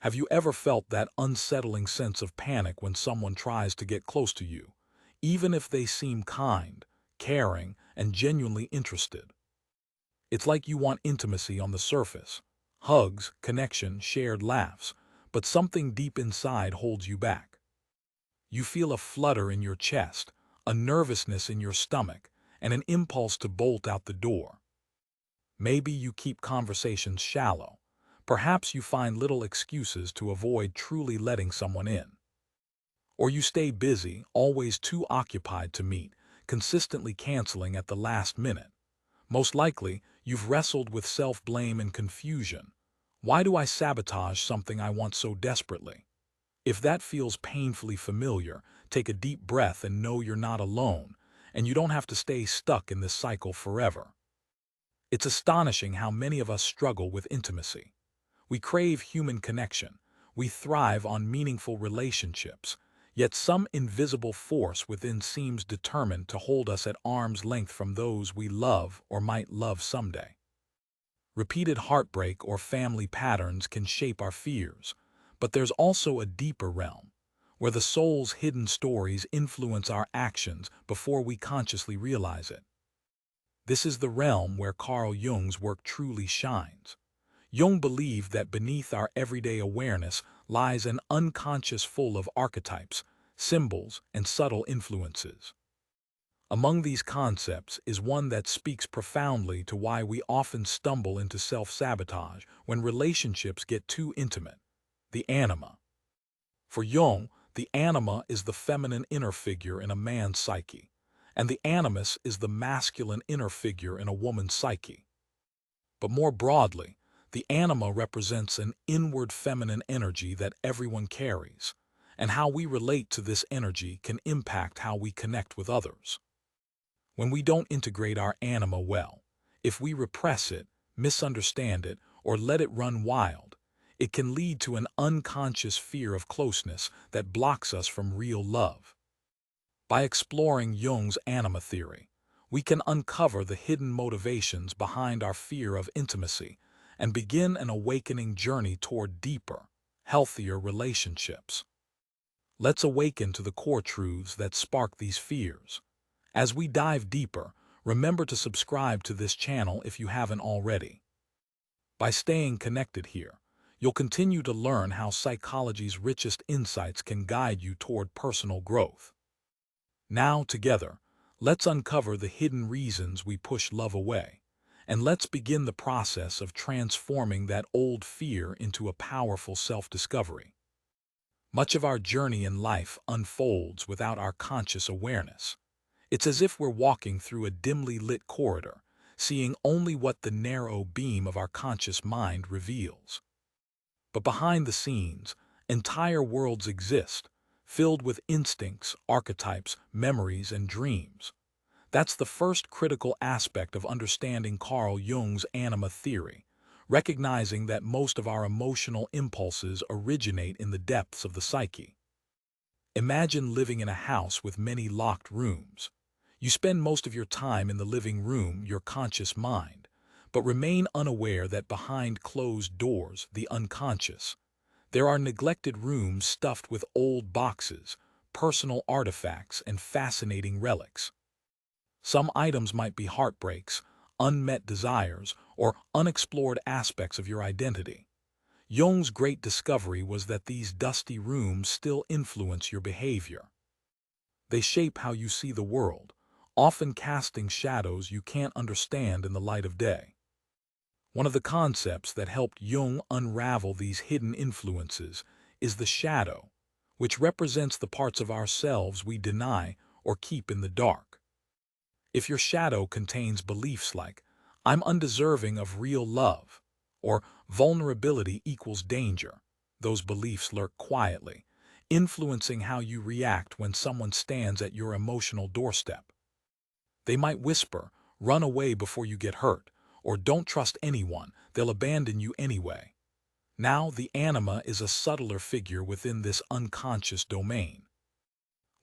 Have you ever felt that unsettling sense of panic when someone tries to get close to you, even if they seem kind, caring, and genuinely interested? It's like you want intimacy on the surface, hugs, connection, shared laughs, but something deep inside holds you back. You feel a flutter in your chest, a nervousness in your stomach, and an impulse to bolt out the door. Maybe you keep conversations shallow. Perhaps you find little excuses to avoid truly letting someone in. Or you stay busy, always too occupied to meet, consistently canceling at the last minute. Most likely, you've wrestled with self-blame and confusion. Why do I sabotage something I want so desperately? If that feels painfully familiar, take a deep breath and know you're not alone, and you don't have to stay stuck in this cycle forever. It's astonishing how many of us struggle with intimacy. We crave human connection. We thrive on meaningful relationships. Yet some invisible force within seems determined to hold us at arm's length from those we love or might love someday. Repeated heartbreak or family patterns can shape our fears, but there's also a deeper realm, where the soul's hidden stories influence our actions before we consciously realize it. This is the realm where Carl Jung's work truly shines. Jung believed that beneath our everyday awareness lies an unconscious full of archetypes, symbols, and subtle influences. Among these concepts is one that speaks profoundly to why we often stumble into self-sabotage when relationships get too intimate: the anima. For Jung, the anima is the feminine inner figure in a man's psyche, and the animus is the masculine inner figure in a woman's psyche. But more broadly, the anima represents an inward feminine energy that everyone carries, and how we relate to this energy can impact how we connect with others. When we don't integrate our anima well, if we repress it, misunderstand it, or let it run wild, it can lead to an unconscious fear of closeness that blocks us from real love. By exploring Jung's anima theory, we can uncover the hidden motivations behind our fear of intimacy and begin an awakening journey toward deeper, healthier relationships. Let's awaken to the core truths that spark these fears. As we dive deeper, remember to subscribe to this channel if you haven't already. By staying connected here, you'll continue to learn how psychology's richest insights can guide you toward personal growth. Now, together, let's uncover the hidden reasons we push love away, and let's begin the process of transforming that old fear into a powerful self-discovery. Much of our journey in life unfolds without our conscious awareness. It's as if we're walking through a dimly lit corridor, seeing only what the narrow beam of our conscious mind reveals. But behind the scenes, entire worlds exist, filled with instincts, archetypes, memories, and dreams. That's the first critical aspect of understanding Carl Jung's anima theory, recognizing that most of our emotional impulses originate in the depths of the psyche. Imagine living in a house with many locked rooms. You spend most of your time in the living room, your conscious mind, but remain unaware that behind closed doors, the unconscious, there are neglected rooms stuffed with old boxes, personal artifacts, and fascinating relics. Some items might be heartbreaks, unmet desires, or unexplored aspects of your identity. Jung's great discovery was that these dusty rooms still influence your behavior. They shape how you see the world, often casting shadows you can't understand in the light of day. One of the concepts that helped Jung unravel these hidden influences is the shadow, which represents the parts of ourselves we deny or keep in the dark. If your shadow contains beliefs like, "I'm undeserving of real love," or "vulnerability equals danger," those beliefs lurk quietly, influencing how you react when someone stands at your emotional doorstep. They might whisper, "Run away before you get hurt," or "Don't trust anyone, they'll abandon you anyway." Now, the anima is a subtler figure within this unconscious domain.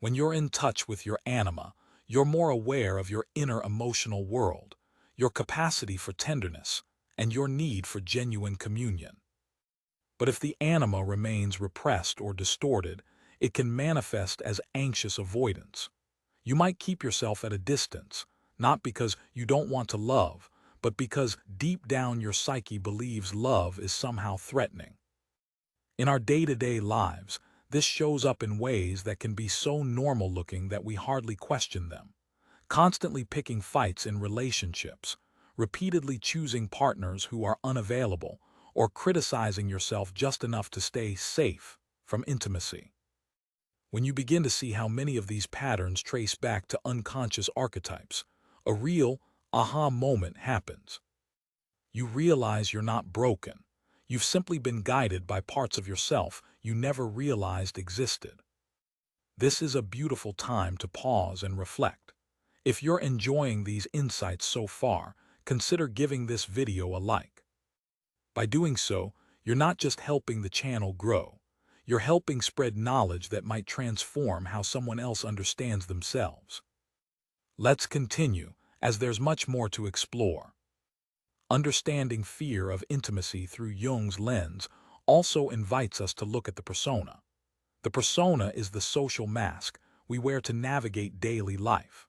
When you're in touch with your anima, you're more aware of your inner emotional world, your capacity for tenderness, and your need for genuine communion. But if the anima remains repressed or distorted, it can manifest as anxious avoidance. You might keep yourself at a distance, not because you don't want to love, but because deep down your psyche believes love is somehow threatening. In our day-to-day lives, this shows up in ways that can be so normal-looking that we hardly question them. Constantly picking fights in relationships, repeatedly choosing partners who are unavailable, or criticizing yourself just enough to stay safe from intimacy. When you begin to see how many of these patterns trace back to unconscious archetypes, a real aha moment happens. You realize you're not broken. You've simply been guided by parts of yourself you never realized existed. This is a beautiful time to pause and reflect. If you're enjoying these insights so far, consider giving this video a like. By doing so, you're not just helping the channel grow, you're helping spread knowledge that might transform how someone else understands themselves. Let's continue, as there's much more to explore. Understanding fear of intimacy through Jung's lens also invites us to look at the persona. The persona is the social mask we wear to navigate daily life.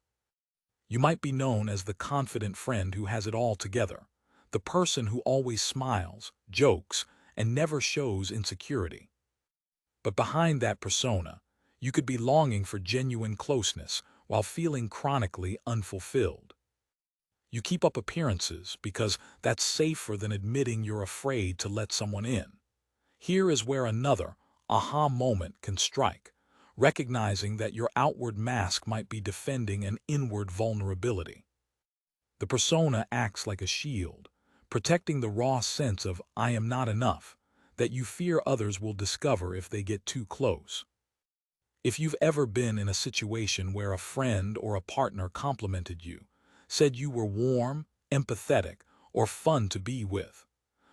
You might be known as the confident friend who has it all together, the person who always smiles, jokes, and never shows insecurity. But behind that persona, you could be longing for genuine closeness while feeling chronically unfulfilled. You keep up appearances because that's safer than admitting you're afraid to let someone in. Here is where another aha moment can strike, recognizing that your outward mask might be defending an inward vulnerability. The persona acts like a shield, protecting the raw sense of "I am not enough" that you fear others will discover if they get too close. If you've ever been in a situation where a friend or a partner complimented you, said you were warm, empathetic, or fun to be with,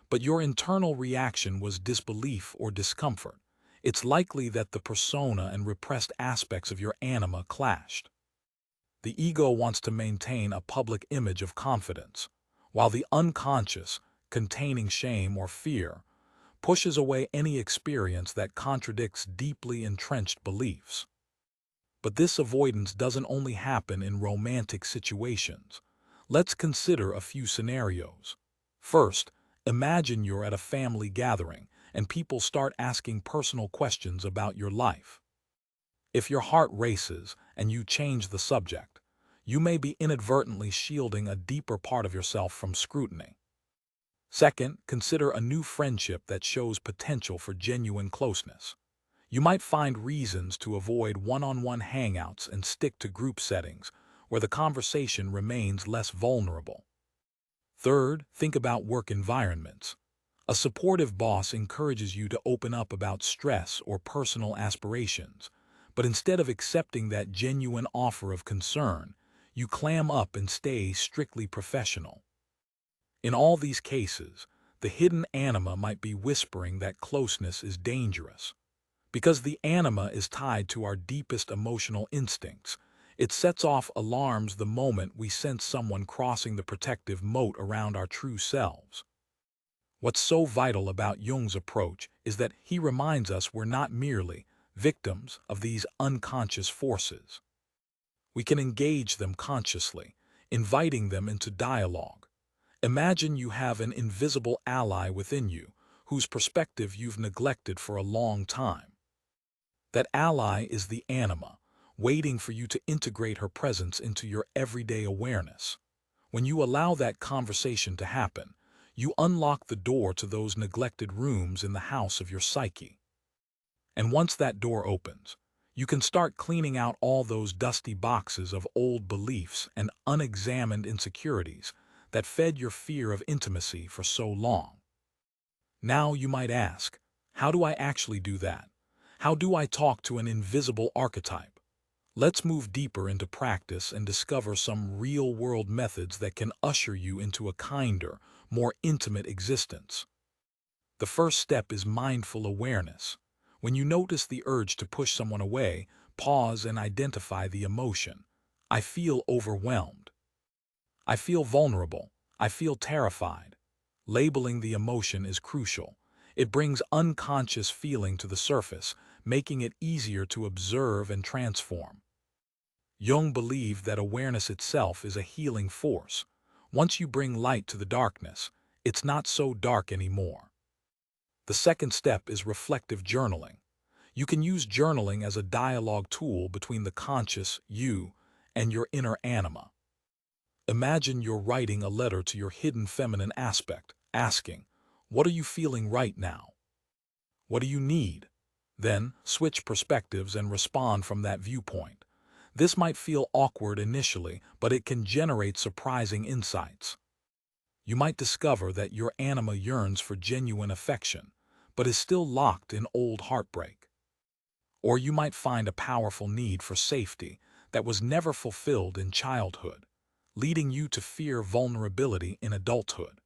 but your internal reaction was disbelief or discomfort, it's likely that the persona and repressed aspects of your anima clashed. The ego wants to maintain a public image of confidence, while the unconscious, containing shame or fear, pushes away any experience that contradicts deeply entrenched beliefs. But this avoidance doesn't only happen in romantic situations. Let's consider a few scenarios. First, imagine you're at a family gathering and people start asking personal questions about your life. If your heart races and you change the subject, you may be inadvertently shielding a deeper part of yourself from scrutiny. Second, consider a new friendship that shows potential for genuine closeness. You might find reasons to avoid one-on-one hangouts and stick to group settings where the conversation remains less vulnerable. Third, think about work environments. A supportive boss encourages you to open up about stress or personal aspirations, but instead of accepting that genuine offer of concern, you clam up and stay strictly professional. In all these cases, the hidden anima might be whispering that closeness is dangerous. Because the anima is tied to our deepest emotional instincts, it sets off alarms the moment we sense someone crossing the protective moat around our true selves. What's so vital about Jung's approach is that he reminds us we're not merely victims of these unconscious forces. We can engage them consciously, inviting them into dialogue. Imagine you have an invisible ally within you, whose perspective you've neglected for a long time. That ally is the anima, waiting for you to integrate her presence into your everyday awareness. When you allow that conversation to happen, you unlock the door to those neglected rooms in the house of your psyche. And once that door opens, you can start cleaning out all those dusty boxes of old beliefs and unexamined insecurities that fed your fear of intimacy for so long. Now you might ask, how do I actually do that? How do I talk to an invisible archetype? Let's move deeper into practice and discover some real-world methods that can usher you into a kinder, more intimate existence. The first step is mindful awareness. When you notice the urge to push someone away, pause and identify the emotion. I feel overwhelmed. I feel vulnerable. I feel terrified. Labeling the emotion is crucial. It brings unconscious feeling to the surface, making it easier to observe and transform. Jung believed that awareness itself is a healing force. Once you bring light to the darkness, it's not so dark anymore. The second step is reflective journaling. You can use journaling as a dialogue tool between the conscious, you, and your inner anima. Imagine you're writing a letter to your hidden feminine aspect, asking, "What are you feeling right now? What do you need?" Then, switch perspectives and respond from that viewpoint. This might feel awkward initially, but it can generate surprising insights. You might discover that your anima yearns for genuine affection, but is still locked in old heartbreak. Or you might find a powerful need for safety that was never fulfilled in childhood, leading you to fear vulnerability in adulthood.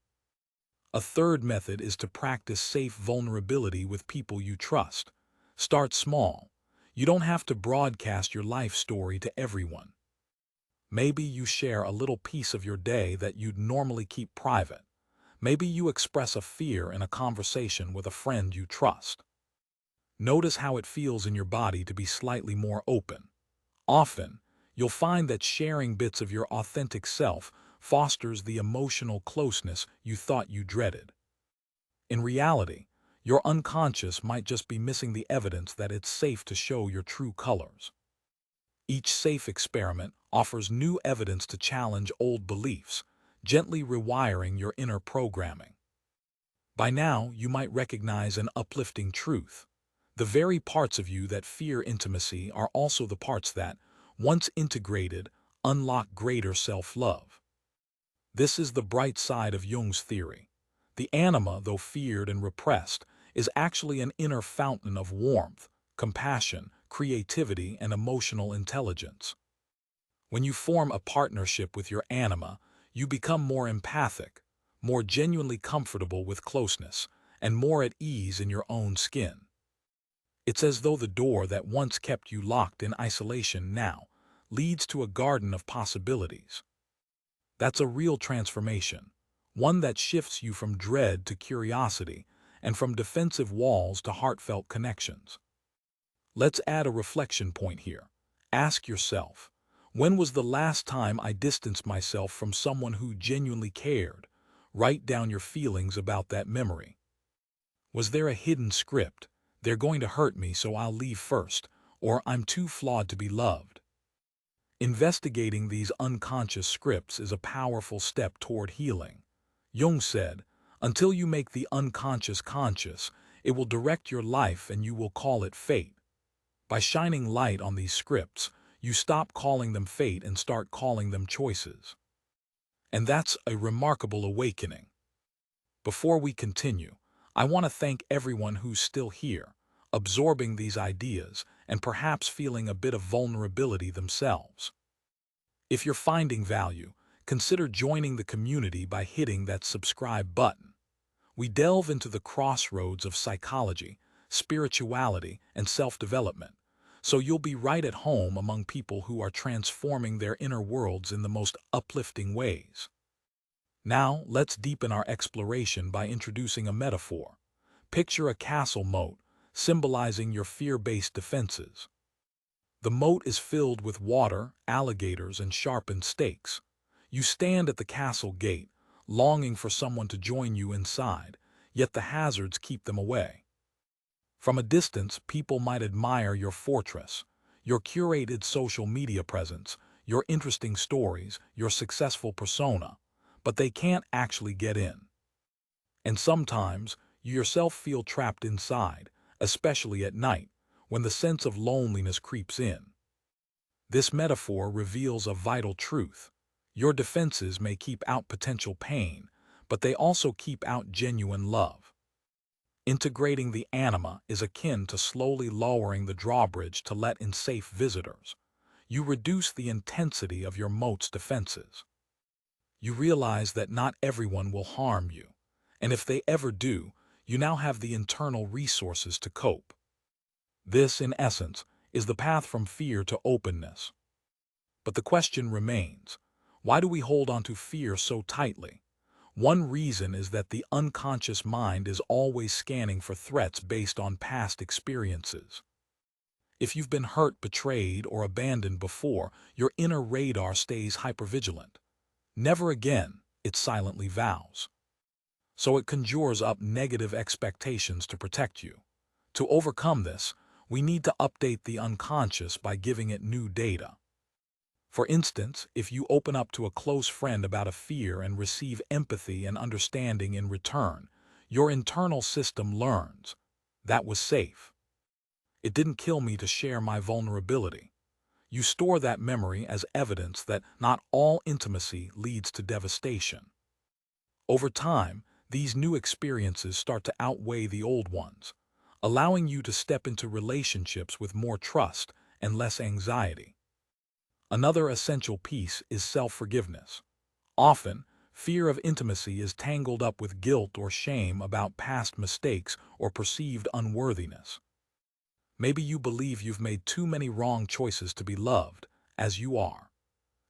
A third method is to practice safe vulnerability with people you trust. Start small. You don't have to broadcast your life story to everyone. Maybe you share a little piece of your day that you'd normally keep private. Maybe you express a fear in a conversation with a friend you trust. Notice how it feels in your body to be slightly more open. Often, you'll find that sharing bits of your authentic self fosters the emotional closeness you thought you dreaded. In reality, your unconscious might just be missing the evidence that it's safe to show your true colors. Each safe experiment offers new evidence to challenge old beliefs, gently rewiring your inner programming. By now, you might recognize an uplifting truth. The very parts of you that fear intimacy are also the parts that, once integrated, unlock greater self-love. This is the bright side of Jung's theory. The anima, though feared and repressed, is actually an inner fountain of warmth, compassion, creativity, and emotional intelligence. When you form a partnership with your anima, you become more empathic, more genuinely comfortable with closeness, and more at ease in your own skin. It's as though the door that once kept you locked in isolation now leads to a garden of possibilities. That's a real transformation, one that shifts you from dread to curiosity and from defensive walls to heartfelt connections. Let's add a reflection point here. Ask yourself, when was the last time I distanced myself from someone who genuinely cared? Write down your feelings about that memory. Was there a hidden script? "They're going to hurt me, so I'll leave first," or "I'm too flawed to be loved"? Investigating these unconscious scripts is a powerful step toward healing. Jung said, "Until you make the unconscious conscious, it will direct your life and you will call it fate." By shining light on these scripts, you stop calling them fate and start calling them choices. And that's a remarkable awakening. Before we continue, I want to thank everyone who's still here, absorbing these ideas and perhaps feeling a bit of vulnerability themselves. If you're finding value, consider joining the community by hitting that subscribe button. We delve into the crossroads of psychology, spirituality, and self-development, so you'll be right at home among people who are transforming their inner worlds in the most uplifting ways. Now, let's deepen our exploration by introducing a metaphor. Picture a castle moat, symbolizing your fear-based defenses. The moat is filled with water, alligators, and sharpened stakes. You stand at the castle gate, longing for someone to join you inside, yet the hazards keep them away. From a distance, people might admire your fortress, your curated social media presence, your interesting stories, your successful persona, but they can't actually get in. And sometimes, you yourself feel trapped inside, especially at night, when the sense of loneliness creeps in. This metaphor reveals a vital truth. Your defenses may keep out potential pain, but they also keep out genuine love. Integrating the anima is akin to slowly lowering the drawbridge to let in safe visitors. You reduce the intensity of your moat's defenses. You realize that not everyone will harm you, and if they ever do, you now have the internal resources to cope. This, in essence, is the path from fear to openness. But the question remains, why do we hold on to fear so tightly? One reason is that the unconscious mind is always scanning for threats based on past experiences. If you've been hurt, betrayed, or abandoned before, your inner radar stays hypervigilant. Never again, it silently vows. So it conjures up negative expectations to protect you. To overcome this, we need to update the unconscious by giving it new data. For instance, if you open up to a close friend about a fear and receive empathy and understanding in return, your internal system learns, that was safe. It didn't kill me to share my vulnerability. You store that memory as evidence that not all intimacy leads to devastation. Over time, these new experiences start to outweigh the old ones, allowing you to step into relationships with more trust and less anxiety. Another essential piece is self-forgiveness. Often, fear of intimacy is tangled up with guilt or shame about past mistakes or perceived unworthiness. Maybe you believe you've made too many wrong choices to be loved, as you are.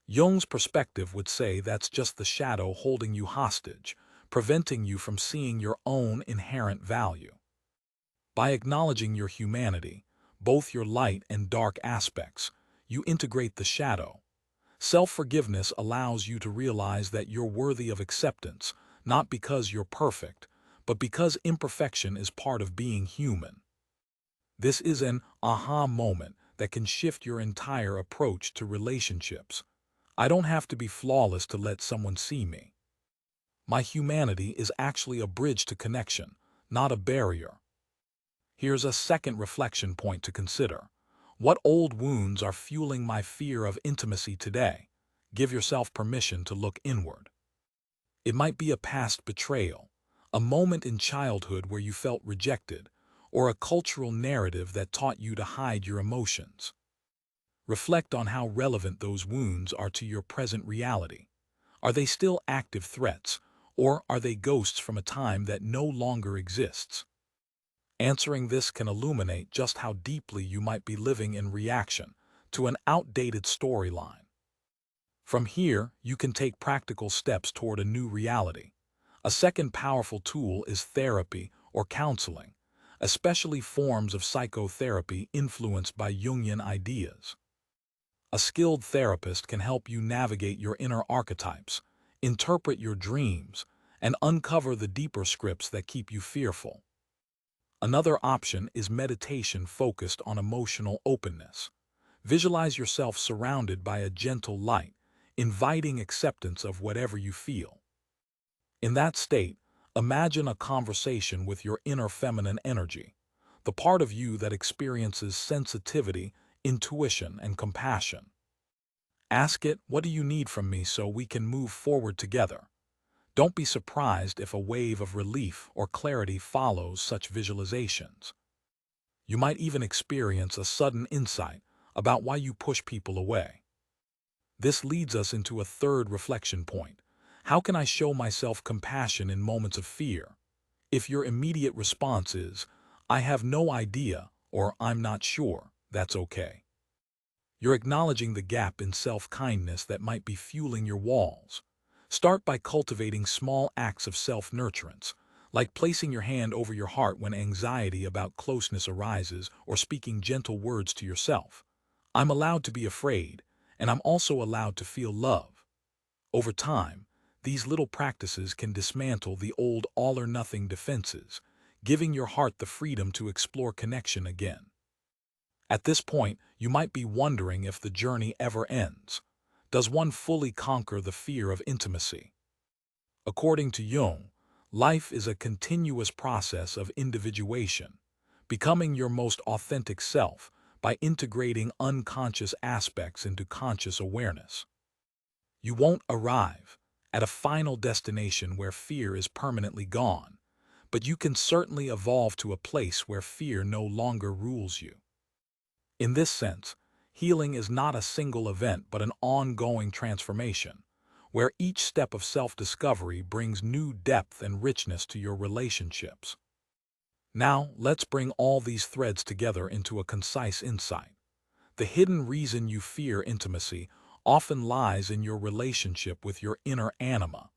Jung's perspective would say that's just the shadow holding you hostage, preventing you from seeing your own inherent value. By acknowledging your humanity, both your light and dark aspects, you integrate the shadow. Self-forgiveness allows you to realize that you're worthy of acceptance, not because you're perfect, but because imperfection is part of being human. This is an aha moment that can shift your entire approach to relationships. I don't have to be flawless to let someone see me. My humanity is actually a bridge to connection, not a barrier. Here's a second reflection point to consider. What old wounds are fueling my fear of intimacy today? Give yourself permission to look inward. It might be a past betrayal, a moment in childhood where you felt rejected, or a cultural narrative that taught you to hide your emotions. Reflect on how relevant those wounds are to your present reality. Are they still active threats, or are they ghosts from a time that no longer exists? Answering this can illuminate just how deeply you might be living in reaction to an outdated storyline. From here, you can take practical steps toward a new reality. A second powerful tool is therapy or counseling, especially forms of psychotherapy influenced by Jungian ideas. A skilled therapist can help you navigate your inner archetypes, interpret your dreams, and uncover the deeper scripts that keep you fearful. Another option is meditation focused on emotional openness. Visualize yourself surrounded by a gentle light, inviting acceptance of whatever you feel. In that state, imagine a conversation with your inner feminine energy, the part of you that experiences sensitivity, intuition, and compassion. Ask it, what do you need from me so we can move forward together? Don't be surprised if a wave of relief or clarity follows such visualizations. You might even experience a sudden insight about why you push people away. This leads us into a third reflection point. How can I show myself compassion in moments of fear? If your immediate response is, I have no idea, or I'm not sure, that's okay. You're acknowledging the gap in self-kindness that might be fueling your walls. Start by cultivating small acts of self-nurturance, like placing your hand over your heart when anxiety about closeness arises or speaking gentle words to yourself. I'm allowed to be afraid, and I'm also allowed to feel love. Over time, these little practices can dismantle the old all-or-nothing defenses, giving your heart the freedom to explore connection again. At this point, you might be wondering if the journey ever ends. Does one fully conquer the fear of intimacy? According to Jung, life is a continuous process of individuation, becoming your most authentic self by integrating unconscious aspects into conscious awareness. You won't arrive at a final destination where fear is permanently gone, but you can certainly evolve to a place where fear no longer rules you. In this sense, healing is not a single event but an ongoing transformation, where each step of self-discovery brings new depth and richness to your relationships. Now, let's bring all these threads together into a concise insight. The hidden reason you fear intimacy often lies in your relationship with your inner anima,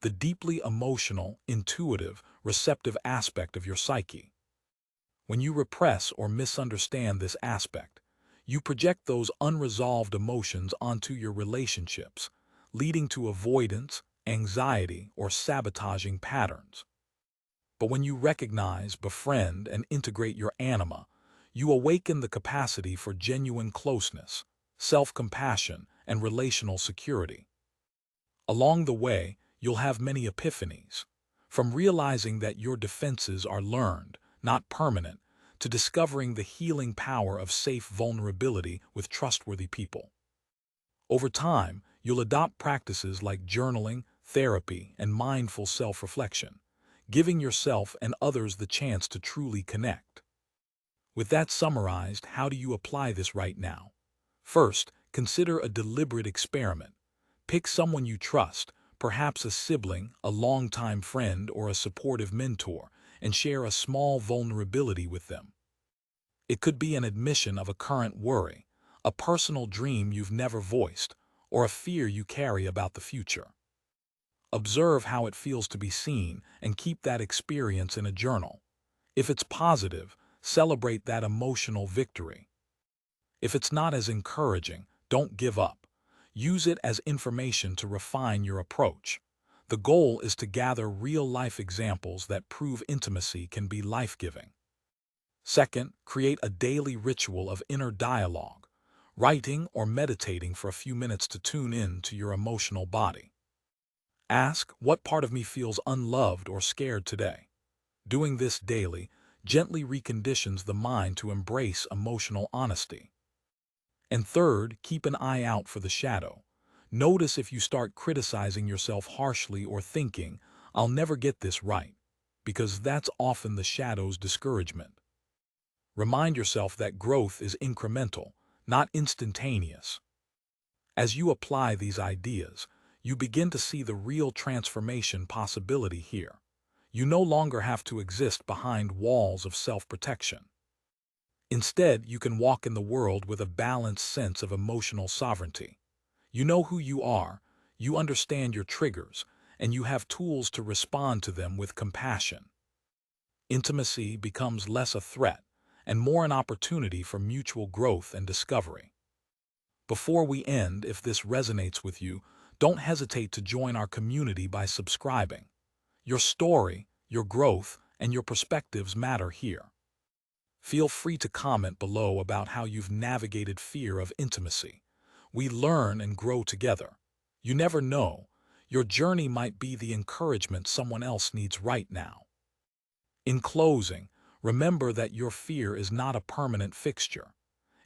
the deeply emotional, intuitive, receptive aspect of your psyche. When you repress or misunderstand this aspect, you project those unresolved emotions onto your relationships, leading to avoidance, anxiety, or sabotaging patterns. But when you recognize, befriend, and integrate your anima, you awaken the capacity for genuine closeness, self-compassion, and relational security. Along the way, you'll have many epiphanies, from realizing that your defenses are learned, not permanent, to discovering the healing power of safe vulnerability with trustworthy people. Over time, you'll adopt practices like journaling, therapy, and mindful self-reflection, giving yourself and others the chance to truly connect. With that summarized, how do you apply this right now? First, consider a deliberate experiment. Pick someone you trust, perhaps a sibling, a longtime friend, or a supportive mentor, and share a small vulnerability with them. It could be an admission of a current worry, a personal dream you've never voiced, or a fear you carry about the future. Observe how it feels to be seen and keep that experience in a journal. If it's positive, celebrate that emotional victory. If it's not as encouraging, don't give up. Use it as information to refine your approach. The goal is to gather real-life examples that prove intimacy can be life-giving. Second, create a daily ritual of inner dialogue, writing or meditating for a few minutes to tune in to your emotional body. Ask, what part of me feels unloved or scared today? Doing this daily gently reconditions the mind to embrace emotional honesty. And third, keep an eye out for the shadow. Notice if you start criticizing yourself harshly or thinking, "I'll never get this right," because that's often the shadow's discouragement. Remind yourself that growth is incremental, not instantaneous. As you apply these ideas, you begin to see the real transformation possibility here. You no longer have to exist behind walls of self-protection. Instead, you can walk in the world with a balanced sense of emotional sovereignty. You know who you are, you understand your triggers, and you have tools to respond to them with compassion. Intimacy becomes less a threat and more an opportunity for mutual growth and discovery. Before we end, if this resonates with you, don't hesitate to join our community by subscribing. Your story, your growth, and your perspectives matter here. Feel free to comment below about how you've navigated fear of intimacy. We learn and grow together. You never know, your journey might be the encouragement someone else needs right now. In closing, remember that your fear is not a permanent fixture.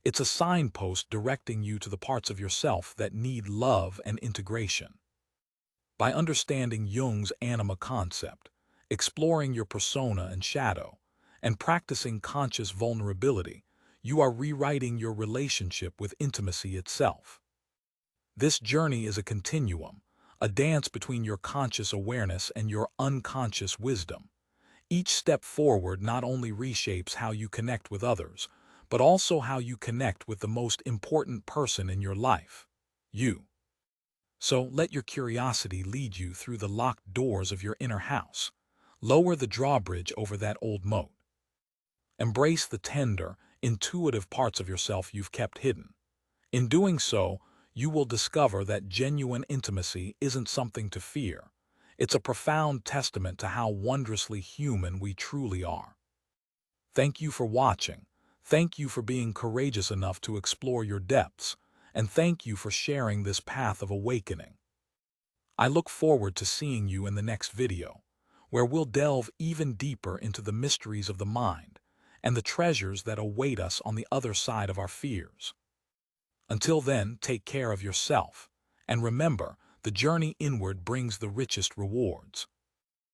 It's a signpost directing you to the parts of yourself that need love and integration. By understanding Jung's anima concept, exploring your persona and shadow, and practicing conscious vulnerability, you are rewriting your relationship with intimacy itself. This journey is a continuum, a dance between your conscious awareness and your unconscious wisdom. Each step forward not only reshapes how you connect with others, but also how you connect with the most important person in your life, you. So let your curiosity lead you through the locked doors of your inner house. Lower the drawbridge over that old moat. Embrace the tender, intuitive parts of yourself you've kept hidden. In doing so, you will discover that genuine intimacy isn't something to fear. It's a profound testament to how wondrously human we truly are. Thank you for watching. Thank you for being courageous enough to explore your depths, and thank you for sharing this path of awakening. I look forward to seeing you in the next video, where we'll delve even deeper into the mysteries of the mind and the treasures that await us on the other side of our fears. Until then, take care of yourself, and remember, the journey inward brings the richest rewards.